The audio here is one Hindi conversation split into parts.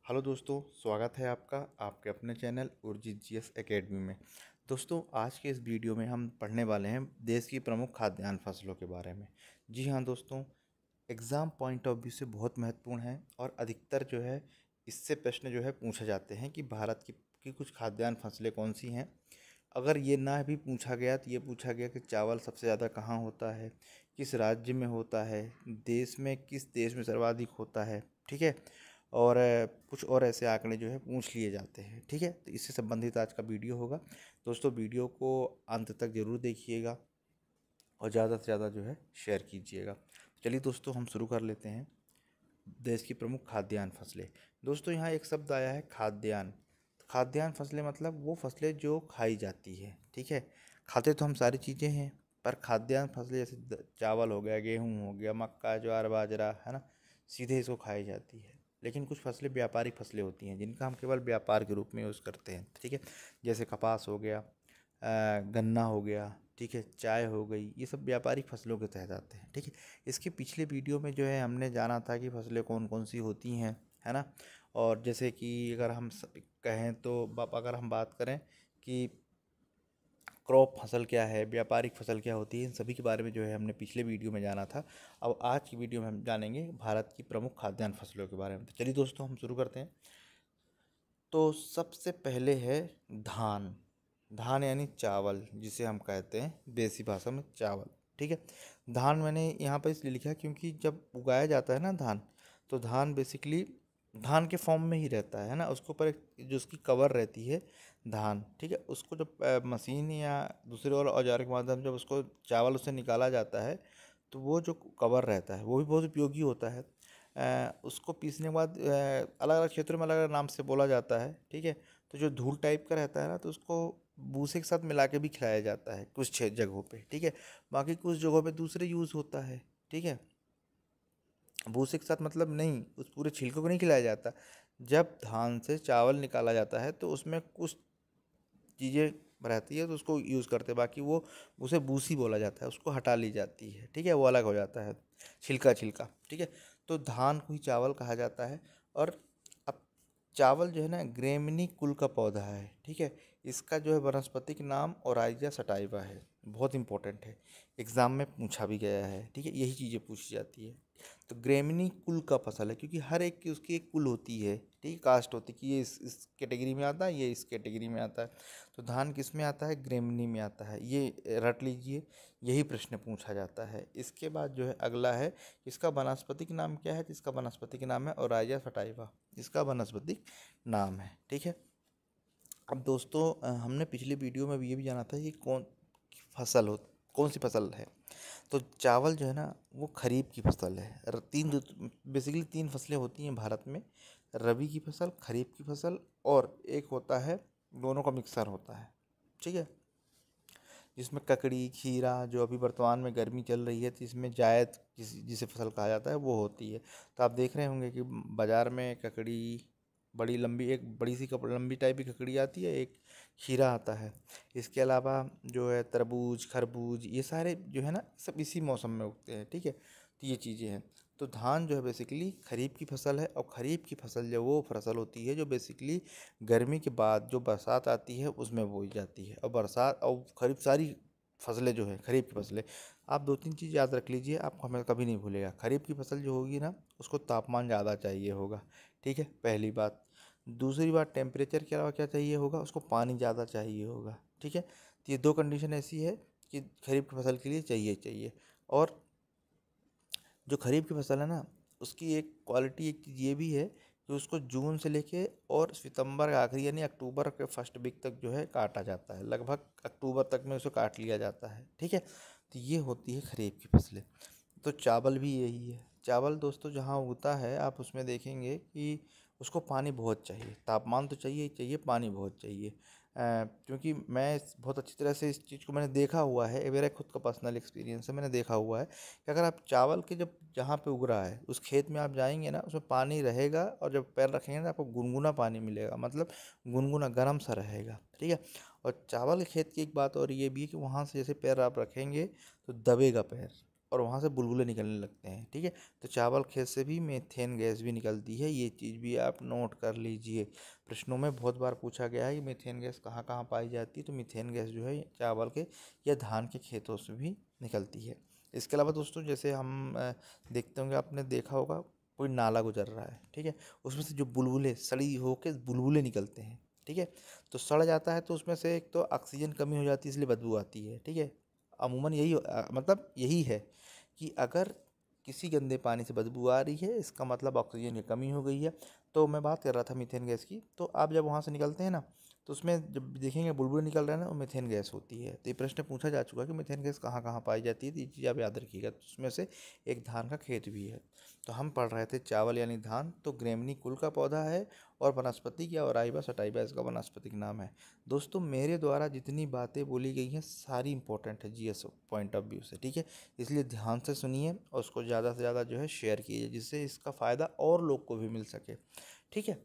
हेलो दोस्तों, स्वागत है आपका आपके अपने चैनल उर्जित जीएस एकेडमी में। दोस्तों, आज के इस वीडियो में हम पढ़ने वाले हैं देश की प्रमुख खाद्यान्न फसलों के बारे में। जी हाँ दोस्तों, एग्ज़ाम पॉइंट ऑफ व्यू से बहुत महत्वपूर्ण है और अधिकतर जो है इससे प्रश्न जो है पूछे जाते हैं कि भारत की कुछ खाद्यान्न फसलें कौन सी हैं। अगर ये ना भी पूछा गया तो ये पूछा गया कि चावल सबसे ज़्यादा कहाँ होता है, किस राज्य में होता है, देश में किस देश में सर्वाधिक होता है। ठीक है। और कुछ और ऐसे आंकड़े जो है पूछ लिए जाते हैं। ठीक है, तो इससे संबंधित आज का वीडियो होगा। दोस्तों, वीडियो को अंत तक ज़रूर देखिएगा और ज़्यादा से ज़्यादा जो है शेयर कीजिएगा। चलिए दोस्तों, हम शुरू कर लेते हैं। देश की प्रमुख खाद्यान्न फसलें। दोस्तों, यहाँ एक शब्द आया है खाद्यान्न। खाद्यान्न फसलें मतलब वो फसलें जो खाई जाती है। ठीक है, खाते तो हम सारी चीज़ें हैं, पर खाद्यान्न फसलें जैसे चावल हो गया, गेहूँ हो गया, मक्का, ज्वार, बाजरा, है ना, सीधे इसको खाई जाती है। लेकिन कुछ फसलें व्यापारिक फसलें होती हैं जिनका हम केवल व्यापार के रूप में यूज़ करते हैं। ठीक है, जैसे कपास हो गया, गन्ना हो गया, ठीक है, चाय हो गई, ये सब व्यापारिक फसलों के तहत आते हैं। ठीक है, इसके पिछले वीडियो में जो है हमने जाना था कि फसलें कौन कौन सी होती हैं, है ना। और जैसे कि अगर हम कहें तो अगर हम बात करें कि क्रॉप फसल क्या है, व्यापारिक फसल क्या होती है, इन सभी के बारे में जो है हमने पिछले वीडियो में जाना था। अब आज की वीडियो में हम जानेंगे भारत की प्रमुख खाद्यान्न फसलों के बारे में। तो चलिए दोस्तों, हम शुरू करते हैं। तो सबसे पहले है धान। धान यानी चावल, जिसे हम कहते हैं देसी भाषा में चावल। ठीक है, धान मैंने यहाँ पर इसलिए लिखा है क्योंकि जब उगाया जाता है ना धान, तो धान बेसिकली धान के फॉर्म में ही रहता है ना। उसके ऊपर एक जो उसकी कवर रहती है धान, ठीक है, उसको जब मशीन या दूसरे और औजार के माध्यम से जब उसको चावल उससे निकाला जाता है, तो वो जो कवर रहता है वो भी बहुत उपयोगी होता है। उसको पीसने के बाद अलग अलग क्षेत्रों में अलग अलग नाम से बोला जाता है। ठीक है, तो जो धूल टाइप का रहता है ना, तो उसको भूसे के साथ मिला के भी खिलाया जाता है कुछ जगहों पे। ठीक है, बाकी कुछ जगहों पे दूसरे यूज़ होता है। ठीक है, भूसे के साथ मतलब नहीं, उस पूरे छिलके को नहीं खिलाया जाता। जब धान से चावल निकाला जाता है तो उसमें कुछ चीज़ें रहती है तो उसको यूज़ करते हैं, बाकी वो उसे भूसी बोला जाता है, उसको हटा ली जाती है। ठीक है, वो अलग हो जाता है छिलका छिलका। ठीक है, तो धान को ही चावल कहा जाता है। और अब चावल जो है ना, ग्रेमिनी कुल का पौधा है। ठीक है, इसका जो है वानस्पतिक नाम ओराइजा सटाइवा है। बहुत इंपॉर्टेंट है, एग्ज़ाम में पूछा भी गया है। ठीक है, यही चीज़ें पूछी जाती है। तो ग्रेमिनी कुल का फसल है क्योंकि हर एक की उसकी एक कुल होती है। ठीक है, कास्ट होती है कि ये इस कैटेगरी में आता है, ये इस कैटेगरी में आता है। तो धान किस में आता है? ग्रेमिनी में आता है। ये रट लीजिए, यही प्रश्न पूछा जाता है। इसके बाद जो है अगला है, इसका वानस्पतिक नाम क्या है? इसका वानस्पतिक नाम है ओराइजा सटाइवा, इसका वानस्पतिक नाम है। ठीक है, अब दोस्तों हमने पिछले वीडियो में भी ये भी जाना था कि कौन सी फसल है। तो चावल जो है ना, वो खरीफ की फसल है। बेसिकली तीन फसलें होती हैं भारत में, रबी की फसल, खरीफ की फसल, और एक होता है दोनों का मिक्सर होता है। ठीक है, जिसमें ककड़ी, खीरा, जो अभी वर्तमान में गर्मी चल रही है तो इसमें जायद जिसे फसल कहा जाता है वो होती है। तो आप देख रहे होंगे कि बाज़ार में ककड़ी बड़ी लंबी, एक बड़ी सी लंबी टाइप की ककड़ी आती है, एक खीरा आता है। इसके अलावा जो है तरबूज, खरबूज, ये सारे जो है ना सब इसी मौसम में उगते हैं। ठीक है, तो ये चीज़ें हैं। तो धान जो है बेसिकली खरीफ की फसल है, और खरीफ की फसल जो वो फसल होती है जो बेसिकली गर्मी के बाद जो बरसात आती है उसमें बोई जाती है। और बरसात और खरीफ सारी फसलें जो है खरीफ की फसलें, आप दो तीन चीज़ याद रख लीजिए, आपको हमें कभी नहीं भूलेगा। खरीफ की फसल जो होगी ना, उसको तापमान ज़्यादा चाहिए होगा। ठीक है, पहली बात। दूसरी बात, टेम्परेचर के अलावा क्या चाहिए होगा? उसको पानी ज़्यादा चाहिए होगा। ठीक है, तो ये दो कंडीशन ऐसी है कि खरीफ की फसल के लिए चाहिए। और जो खरीफ की फसल है ना, उसकी एक क्वालिटी, एक चीज़ ये भी है कि उसको जून से लेके और सितंबर का आखिरी यानी अक्टूबर के फर्स्ट वीक तक जो है काटा जाता है। लगभग अक्टूबर तक में उसे काट लिया जाता है। ठीक है, तो ये होती है खरीफ की फसलें। तो चावल भी यही है। चावल दोस्तों जहाँ उगता है आप उसमें देखेंगे कि उसको पानी बहुत चाहिए। तापमान तो चाहिए ही चाहिए, पानी बहुत चाहिए। क्योंकि मैं बहुत अच्छी तरह से इस चीज़ को मैंने देखा हुआ है, ये मेरा खुद का पर्सनल एक्सपीरियंस है। मैंने देखा हुआ है कि अगर आप चावल के जब जहाँ पे उग रहा है उस खेत में आप जाएंगे ना, उसमें पानी रहेगा, और जब पैर रखेंगे ना आपको गुनगुना पानी मिलेगा, मतलब गुनगुना गर्म सा रहेगा। ठीक है, और चावल के खेत की एक बात और ये भी है कि वहाँ से जैसे पैर आप रखेंगे तो दबेगा पैर, और वहाँ से बुलबुले निकलने लगते हैं। ठीक है, तो चावल खेत से भी मीथेन गैस भी निकलती है, ये चीज़ भी आप नोट कर लीजिए। प्रश्नों में बहुत बार पूछा गया है कि मीथेन गैस कहाँ कहाँ पाई जाती है, तो मीथेन गैस जो है चावल के या धान के खेतों से भी निकलती है। इसके अलावा दोस्तों जैसे हम देखते होंगे, आपने देखा होगा कोई नाला गुजर रहा है, ठीक है, उसमें से जो बुलबुले सड़ी होके बुलबुले निकलते हैं, ठीक है, तो सड़ जाता है तो उसमें से एक तो ऑक्सीजन कमी हो जाती है, इसलिए बदबू आती है। ठीक है, अमूमन यही मतलब यही है कि अगर किसी गंदे पानी से बदबू आ रही है, इसका मतलब ऑक्सीजन की कमी हो गई है। तो मैं बात कर रहा था मीथेन गैस की, तो आप जब वहाँ से निकलते हैं ना, तो उसमें जब देखेंगे बुलबुले निकल रहे हैं ना, वो मीथेन गैस होती है। तो ये प्रश्न पूछा जा चुका है कि मीथेन गैस कहाँ कहाँ पाई जाती है, तो ये चीज़ आप याद रखिएगा। तो उसमें से एक धान का खेत भी है। तो हम पढ़ रहे थे चावल यानी धान, तो ग्रेमनी कुल का पौधा है और वनस्पति या ओराइबा सटाइबा इसका वानस्पतिक नाम है। दोस्तों मेरे द्वारा जितनी बातें बोली गई हैं सारी इंपॉर्टेंट है जीएस पॉइंट ऑफ व्यू से, ठीक है, इसलिए ध्यान से सुनिए और उसको ज़्यादा से ज़्यादा जो है शेयर कीजिए, जिससे इसका फ़ायदा और लोग को भी मिल सके। ठीक है,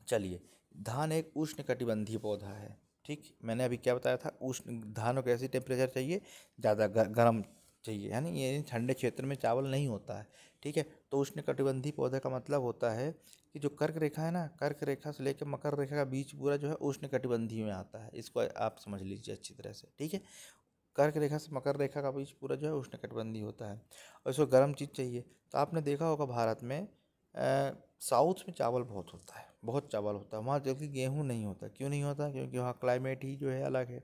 चलिए, धान एक उष्णकटिबंधीय पौधा है। ठीक, मैंने अभी क्या बताया था, उष्ण धान को कैसी टेम्परेचर चाहिए, ज़्यादा गर्म चाहिए, यानी ये ठंडे क्षेत्र में चावल नहीं होता है। ठीक है, तो उष्णकटिबंधीय पौधे का मतलब होता है कि जो कर्क रेखा है ना, कर्क रेखा से लेकर मकर रेखा का बीच पूरा जो है उष्णकटिबंधीय में आता है। इसको आप समझ लीजिए अच्छी तरह से। ठीक है, कर्क रेखा से मकर रेखा का बीच पूरा जो है उष्णकटिबंधीय होता है और इसको गर्म चीज़ चाहिए। तो आपने देखा होगा भारत में साउथ में चावल बहुत होता है, बहुत चावल होता है वहाँ, जबकि गेहूँ नहीं होता। क्यों नहीं होता? क्योंकि वहाँ क्लाइमेट ही जो है अलग है।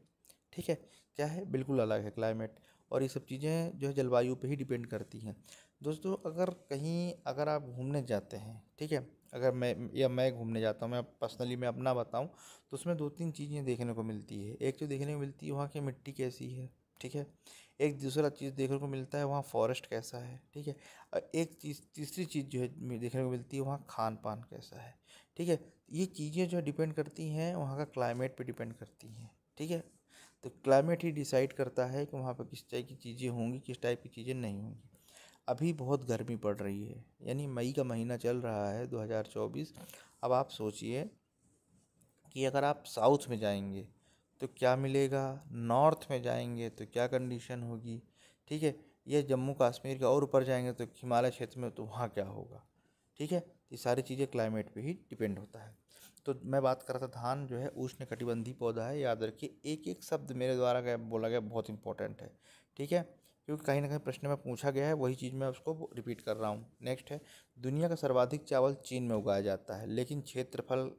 ठीक है, क्या है, बिल्कुल अलग है क्लाइमेट, और ये सब चीज़ें जो है जलवायु पे ही डिपेंड करती हैं। दोस्तों अगर कहीं अगर आप घूमने जाते हैं, ठीक है, अगर मैं घूमने जाता हूँ, मैं पर्सनली मैं अपना बताऊँ, तो उसमें दो तीन चीज़ें देखने को मिलती है। एक तो देखने को मिलती है वहाँ की मिट्टी कैसी है, ठीक है, एक दूसरा चीज़ देखने को मिलता है वहाँ फॉरेस्ट कैसा है, ठीक है, और एक चीज़ तीसरी चीज़ जो है देखने को मिलती है वहाँ खान पान कैसा है। ठीक है, ये चीज़ें जो डिपेंड करती हैं वहाँ का क्लाइमेट पे डिपेंड करती हैं। ठीक है, तो क्लाइमेट ही डिसाइड करता है कि वहाँ पर किस टाइप की चीज़ें होंगी, किस टाइप की चीज़ें नहीं होंगी। अभी बहुत गर्मी पड़ रही है, यानी मई का महीना चल रहा है 2024। अब आप सोचिए कि अगर आप साउथ में जाएंगे तो क्या मिलेगा, नॉर्थ में जाएंगे तो क्या कंडीशन होगी, ठीक है, ये जम्मू कश्मीर के और ऊपर जाएंगे तो हिमालय क्षेत्र में, तो वहाँ क्या होगा। ठीक है, ये सारी चीज़ें क्लाइमेट पे ही डिपेंड होता है। तो मैं बात कर रहा था धान जो है उष्णकटिबंधीय पौधा है, याद रखिए एक एक शब्द मेरे द्वारा बोला गया बहुत इंपॉर्टेंट है। ठीक है, क्योंकि कहीं ना कहीं प्रश्न में पूछा गया है, वही चीज़ मैं उसको रिपीट कर रहा हूँ। नेक्स्ट है, दुनिया का सर्वाधिक चावल चीन में उगाया जाता है, लेकिन क्षेत्रफल,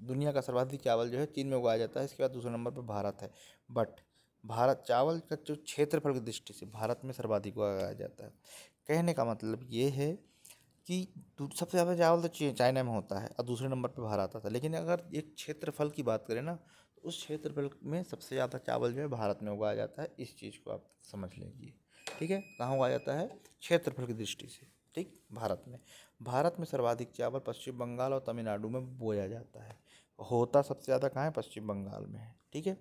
दुनिया का सर्वाधिक चावल जो है चीन में उगाया जाता है, इसके बाद दूसरे नंबर पर भारत है। बट भारत चावल का जो क्षेत्रफल की दृष्टि से भारत में सर्वाधिक उगाया जाता है। कहने का मतलब ये है कि सबसे ज़्यादा चावल तो चाइना में होता है और दूसरे नंबर पे भारत आता है, लेकिन अगर एक क्षेत्रफल की बात करें ना, तो उस क्षेत्रफल में सबसे ज़्यादा चावल जो है भारत में उगाया जाता है। इस चीज़ को आप समझ लीजिए। ठीक है, कहाँ उगाया जाता है, क्षेत्रफल की दृष्टि से। ठीक, भारत में सर्वाधिक चावल पश्चिम बंगाल और तमिलनाडु में बोया जाता है। होता सबसे ज़्यादा कहाँ है, पश्चिम बंगाल में है। ठीक है,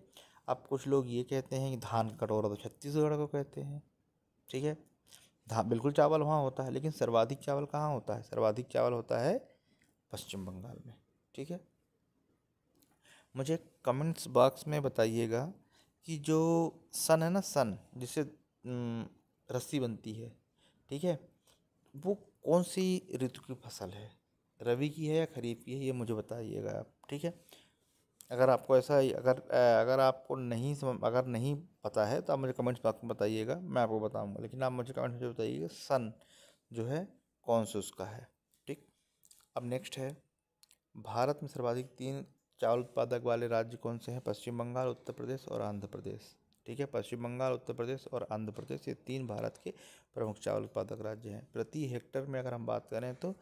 अब कुछ लोग ये कहते हैं कि धान का कटोरा तो छत्तीसगढ़ को कहते हैं। ठीक है, बिल्कुल चावल वहाँ होता है, लेकिन सर्वाधिक चावल कहाँ होता है, सर्वाधिक चावल होता है पश्चिम बंगाल में। ठीक है, मुझे कमेंट्स बॉक्स में बताइएगा कि जो सन है ना, सन जिससे रस्सी बनती है, ठीक है, वो कौन सी ऋतु की फसल है, रबी की है या खरीफ की है, ये मुझे बताइएगा आप। ठीक है, अगर आपको ऐसा अगर आपको अगर नहीं पता है तो आप मुझे कमेंट्स बॉक्स में बताइएगा, मैं आपको बताऊंगा, लेकिन आप मुझे कमेंट्स में बताइएगा सन जो है कौन सा उसका है। ठीक, अब नेक्स्ट है, भारत में सर्वाधिक 3 चावल उत्पादक वाले राज्य कौन से हैं, पश्चिम बंगाल, उत्तर प्रदेश और आंध्र प्रदेश। ठीक है, पश्चिम बंगाल, उत्तर प्रदेश और आंध्र प्रदेश, ये 3 भारत के प्रमुख चावल उत्पादक राज्य हैं। प्रति हेक्टर में अगर हम बात करें तो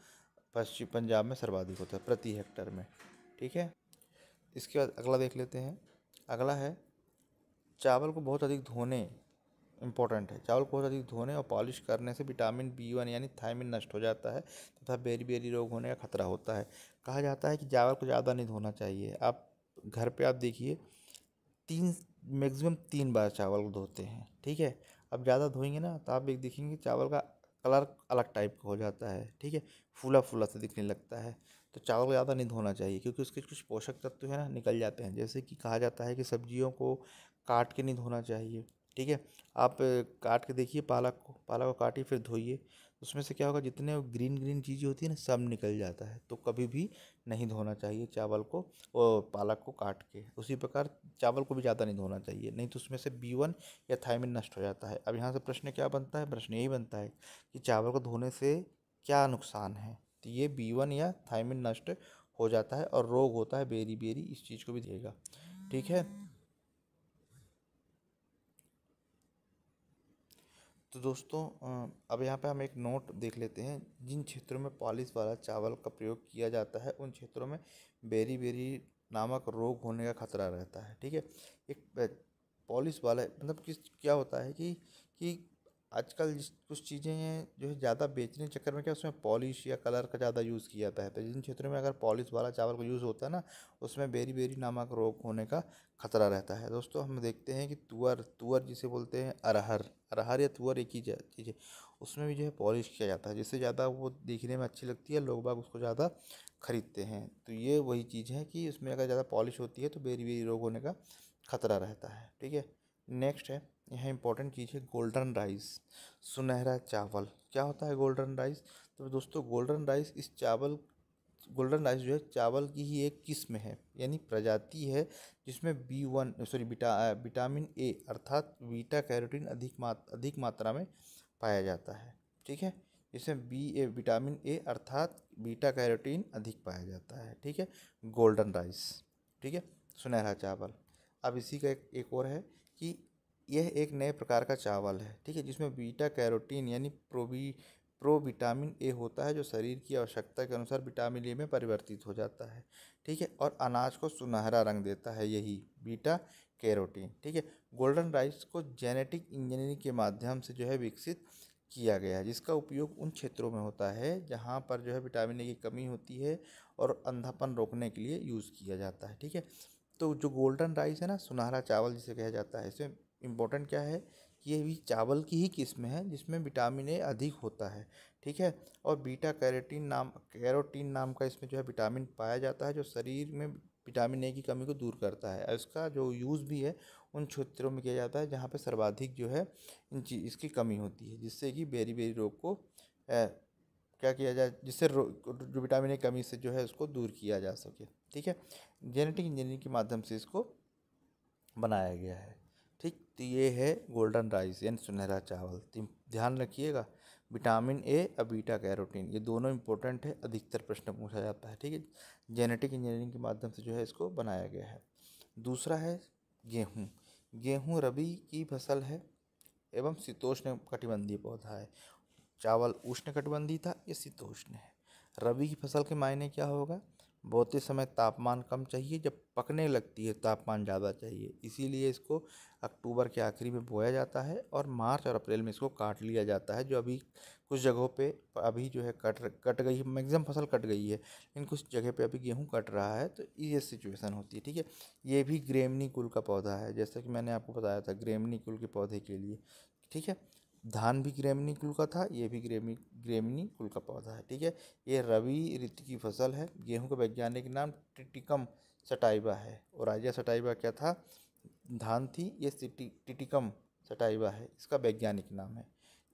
पश्चिम पंजाब में सर्वाधिक होता है प्रति हेक्टर में। ठीक है, इसके बाद अगला देख लेते हैं। अगला है, चावल को बहुत अधिक धोने, इम्पोर्टेंट है, चावल को बहुत अधिक धोने और पॉलिश करने से विटामिन B1 यानी थायमिन नष्ट हो जाता है तथा बेरी रोग होने का खतरा होता है। कहा जाता है कि चावल को ज़्यादा नहीं धोना चाहिए। आप घर पे आप देखिए, 3 मैक्सिमम 3 बार चावल को धोते हैं। ठीक है, अब ज़्यादा धोएंगे ना तो आप एक देखेंगे चावल का कलर अलग टाइप का हो जाता है। ठीक है, फूला फूला सा दिखने लगता है। तो चावल को ज़्यादा नहीं धोना चाहिए, क्योंकि उसके कुछ पोषक तत्व है ना निकल जाते हैं। जैसे कि कहा जाता है कि सब्जियों को काट के नहीं धोना चाहिए। ठीक है। आप काट के देखिए पालक को काटिए, फिर धोइए। उसमें से क्या होगा, जितने ग्रीन ग्रीन चीज़ें होती है ना, सब निकल जाता है। तो कभी भी नहीं धोना चाहिए चावल को और पालक को काट के। उसी प्रकार चावल को भी ज़्यादा नहीं धोना चाहिए, नहीं तो उसमें से B1 या थायमिन नष्ट हो जाता है। अब यहाँ से प्रश्न क्या बनता है, प्रश्न यही बनता है कि चावल को धोने से क्या नुकसान है। तो ये B1 या थायमिन नष्ट हो जाता है और रोग होता है बेरी बेरी, इस चीज़ को भी देगा। ठीक है। तो दोस्तों अब यहाँ पे हम एक नोट देख लेते हैं। जिन क्षेत्रों में पॉलिश वाला चावल का प्रयोग किया जाता है उन क्षेत्रों में बेरी बेरी नामक रोग होने का खतरा रहता है। ठीक है। एक पॉलिश वाला मतलब किस क्या होता है कि आजकल कुछ चीज़ें हैं जो है ज़्यादा बेचने के चक्कर में क्या उसमें पॉलिश या कलर का ज़्यादा यूज़ किया जाता है। तो जिन क्षेत्रों में अगर पॉलिश वाला चावल का यूज़ होता है ना, उसमें बेरी बेरी नामक रोग होने का खतरा रहता है। दोस्तों हम देखते हैं कि तुअर तुअर जिसे बोलते हैं अरहर, अरहर या तुअर एक ही चीज़ है। उसमें भी जो है पॉलिश किया जाता है, जिससे ज़्यादा वो दिखने में अच्छी लगती है, लोग बाग उसको ज़्यादा खरीदते हैं। तो ये वही चीज़ है कि उसमें अगर ज़्यादा पॉलिश होती है तो बेरी बेरी रोग होने का खतरा रहता है। ठीक है। नेक्स्ट है, यह इंपॉर्टेंट चीज़ है गोल्डन राइस, सुनहरा चावल। क्या होता है गोल्डन राइस? तो दोस्तों गोल्डन राइस इस चावल गोल्डन राइस जो है चावल की ही एक किस्म है, यानी प्रजाति है, जिसमें विटामिन ए अर्थात बीटा कैरोटीन अधिक मात्रा में पाया जाता है। ठीक है। इसमें विटामिन ए अर्थात बीटा कैरोटीन अधिक पाया जाता है। ठीक है। Golden rice. ठीक है। सुनहरा चावल। अब इसी का एक और है कि यह एक नए प्रकार का चावल है। ठीक है। जिसमें बीटा कैरोटीन यानी प्रोविटामिन ए होता है, जो शरीर की आवश्यकता के अनुसार विटामिन ए में परिवर्तित हो जाता है। ठीक है। और अनाज को सुनहरा रंग देता है यही बीटा कैरोटीन। ठीक है। गोल्डन राइस को जेनेटिक इंजीनियरिंग के माध्यम से जो है विकसित किया गया है, जिसका उपयोग उन क्षेत्रों में होता है जहाँ पर जो है विटामिन ए की कमी होती है और अंधापन रोकने के लिए यूज़ किया जाता है। ठीक है। तो जो गोल्डन राइस है ना, सुनहरा चावल जिसे कहा जाता है, इसमें इम्पोर्टेंट क्या है कि ये भी चावल की ही किस्म है जिसमें विटामिन ए अधिक होता है। ठीक है। और बीटा कैरोटीन नाम का इसमें जो है विटामिन पाया जाता है, जो शरीर में विटामिन ए की कमी को दूर करता है। और इसका जो यूज़ भी है उन क्षेत्रों में किया जाता है जहाँ पे सर्वाधिक जो है इसकी कमी होती है, जिससे कि बेरी बेरी रोग को क्या किया जाए, जिससे जो विटामिन ए कमी से जो है उसको दूर किया जा सके। ठीक है। जेनेटिक इंजीनियरिंग के माध्यम से इसको बनाया गया है। ठीक। तो ये है गोल्डन राइस यानी सुनहरा चावल। तो ध्यान रखिएगा, विटामिन ए और बीटा कैरोटीन ये दोनों इंपॉर्टेंट है, अधिकतर प्रश्न पूछा जाता है। ठीक है। जेनेटिक इंजीनियरिंग के माध्यम से जो है इसको बनाया गया है। दूसरा है गेहूँ। गेहूँ रबी की फसल है एवं शीतोष्ण कटिबंधीय पौधा है। चावल उष्णकटिबंधीय था, ये शीतोष्ण है। रबी की फसल के मायने क्या होगा? बोते समय तापमान कम चाहिए, जब पकने लगती है तापमान ज़्यादा चाहिए। इसीलिए इसको अक्टूबर के आखिरी में बोया जाता है और मार्च और अप्रैल में इसको काट लिया जाता है। जो अभी कुछ जगहों पे अभी जो है कट गई है, मैक्सिमम फसल कट गई है, लेकिन कुछ जगह पे अभी गेहूँ कट रहा है, तो ये सिचुएशन होती है। ठीक है। ये भी ग्रेमनी कुल का पौधा है, जैसा कि मैंने आपको बताया था ग्रेमनी कुल के पौधे के लिए। ठीक है। धान भी ग्रेमनी कुल का था, ये भी ग्रेमनी कुल का पौधा है। ठीक है। ये रबी ऋतु की फसल है। गेहूं का वैज्ञानिक नाम टिटिकम सटाइवा है। और राजा सटाइवा क्या था? धान थी। ये टिटिकम सटाइवा है, इसका वैज्ञानिक नाम है।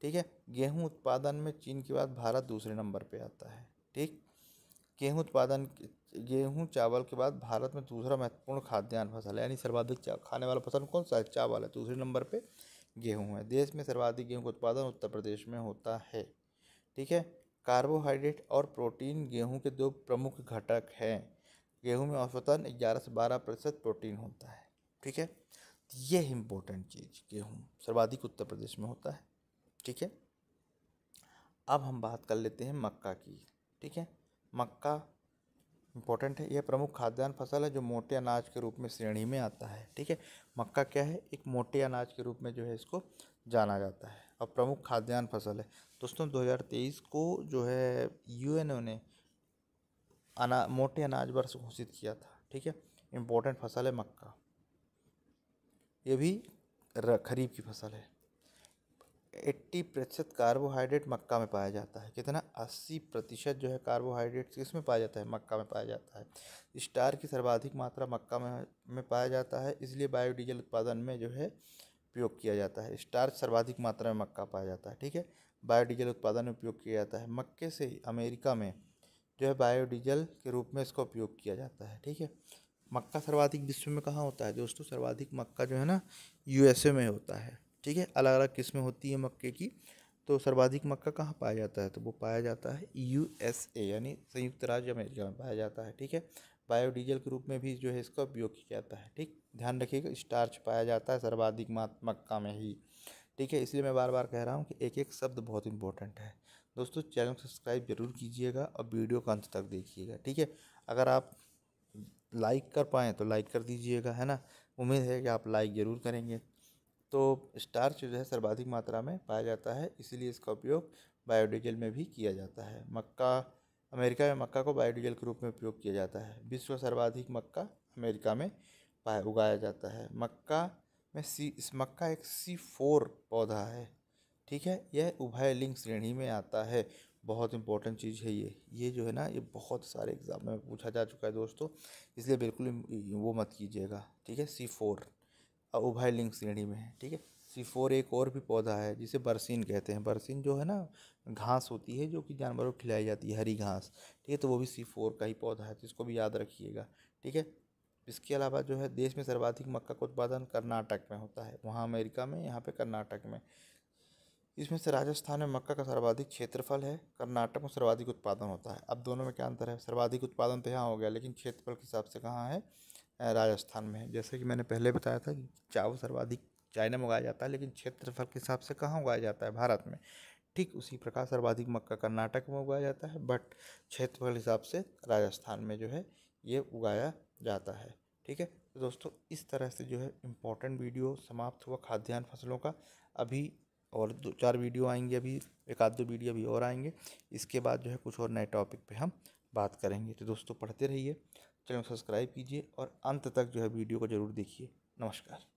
ठीक है। गेहूं उत्पादन में चीन के बाद भारत दूसरे नंबर पे आता है। ठीक। गेहूं उत्पादन गेहूं चावल के बाद भारत में दूसरा महत्वपूर्ण खाद्यान्न फसल है, यानी सर्वाधिक खाने वाला फसल कौन सा है? चावल है। दूसरे नंबर पे गेहूं है। देश में सर्वाधिक गेहूं का उत्पादन उत्तर प्रदेश में होता है। ठीक है। कार्बोहाइड्रेट और प्रोटीन गेहूं के दो प्रमुख घटक हैं। गेहूं में औसतन 11 से 12% प्रोटीन होता है। ठीक है। ये इंपॉर्टेंट चीज़, गेहूं सर्वाधिक उत्तर प्रदेश में होता है। ठीक है। अब हम बात कर लेते हैं मक्का की। ठीक है। मक्का इंपॉर्टेंट है। यह प्रमुख खाद्यान्न फसल है जो मोटे अनाज के रूप में श्रेणी में आता है। ठीक है। मक्का क्या है? एक मोटे अनाज के रूप में जो है इसको जाना जाता है और प्रमुख खाद्यान्न फसल है। दोस्तों 2023 को जो है यूएनओ ने मोटे अनाज वर्ष घोषित किया था। ठीक है। इम्पोर्टेंट फसल है मक्का। ये भी खरीफ की फसल है। 80% कार्बोहाइड्रेट मक्का में पाया जाता है। कितना? 80% जो है कार्बोहाइड्रेट किस में पाया जाता है? मक्का में पाया जाता है। स्टार की सर्वाधिक मात्रा मक्का में पाया जाता है, इसलिए बायोडीजल उत्पादन में जो है उपयोग किया जाता है। स्टार्च सर्वाधिक मात्रा में मक्का पाया जाता है, ठीक है। बायोडीजल उत्पादन में उपयोग किया जाता है। मक्के से अमेरिका में जो है बायोडीजल के रूप में इसका उपयोग किया जाता है, ठीक है। मक्का सर्वाधिक विश्व में कहाँ होता है दोस्तों? सर्वाधिक मक्का जो है ना यूएसए में होता है, ठीक है। अलग अलग किस्में होती है मक्के की, तो सर्वाधिक मक्का कहाँ पाया जाता है? तो वो पाया जाता है यूएसए यानी संयुक्त राज्य अमेरिका में पाया जाता है, ठीक है। बायोडीजल के रूप में भी जो है इसका उपयोग किया जाता है, ठीक। ध्यान रखिएगा, स्टार्च पाया जाता है सर्वाधिक मक्का में ही, ठीक है। इसलिए मैं बार बार कह रहा हूँ कि एक एक शब्द बहुत इंपॉर्टेंट है। दोस्तों चैनल को सब्सक्राइब जरूर कीजिएगा और वीडियो को अंत तक देखिएगा, ठीक है। अगर आप लाइक कर पाएँ तो लाइक कर दीजिएगा, है ना। उम्मीद है कि आप लाइक ज़रूर करेंगे। तो स्टार्च जो है सर्वाधिक मात्रा में पाया जाता है, इसीलिए इसका उपयोग बायोडीजल में भी किया जाता है। मक्का, अमेरिका में मक्का को बायोडीजल के रूप में उपयोग किया जाता है। विश्व का सर्वाधिक मक्का अमेरिका में उगाया जाता है। मक्का एक C4 पौधा है, ठीक है। यह उभयलिंग श्रेणी में आता है। बहुत इंपॉर्टेंट चीज़ है ये जो है ना, ये बहुत सारे एग्जाम में पूछा जा चुका है दोस्तों, इसलिए बिल्कुल वो मत कीजिएगा, ठीक है। C4 उभयलिंग श्रेणी में है, ठीक है। C4 एक और भी पौधा है जिसे बरसीन कहते हैं। बरसीन जो है ना घास होती है जो कि जानवरों को खिलाई जाती है, हरी घास, ठीक है। तो वो भी C4 का ही पौधा है, तो इसको भी याद रखिएगा, ठीक है। इसके अलावा जो है देश में सर्वाधिक मक्का का उत्पादन कर्नाटक में होता है, वहाँ अमेरिका में, यहाँ पे कर्नाटक में। इसमें से राजस्थान में मक्का का सर्वाधिक क्षेत्रफल है, कर्नाटक में सर्वाधिक उत्पादन होता है। अब दोनों में क्या अंतर है? सर्वाधिक उत्पादन तो यहाँ हो गया, लेकिन क्षेत्रफल के हिसाब से कहाँ है? राजस्थान में है। जैसे कि मैंने पहले बताया था कि चावल सर्वाधिक चाइना में उगाया जाता है, लेकिन क्षेत्रफल के हिसाब से कहाँ उगाया जाता है? भारत में। ठीक उसी प्रकार सर्वाधिक मक्का कर्नाटक में उगाया जाता है, बट क्षेत्रफल के हिसाब से राजस्थान में जो है ये उगाया जाता है, ठीक है। तो दोस्तों इस तरह से जो है इम्पोर्टेंट वीडियो समाप्त हुआ खाद्यान्न फसलों का। अभी और 2-4 वीडियो आएंगे, अभी एक आध दो वीडियो अभी और आएंगे। इसके बाद जो है कुछ और नए टॉपिक पे हम बात करेंगे। तो दोस्तों पढ़ते रहिए, चैनल को सब्सक्राइब कीजिए और अंत तक जो है वीडियो को ज़रूर देखिए। नमस्कार।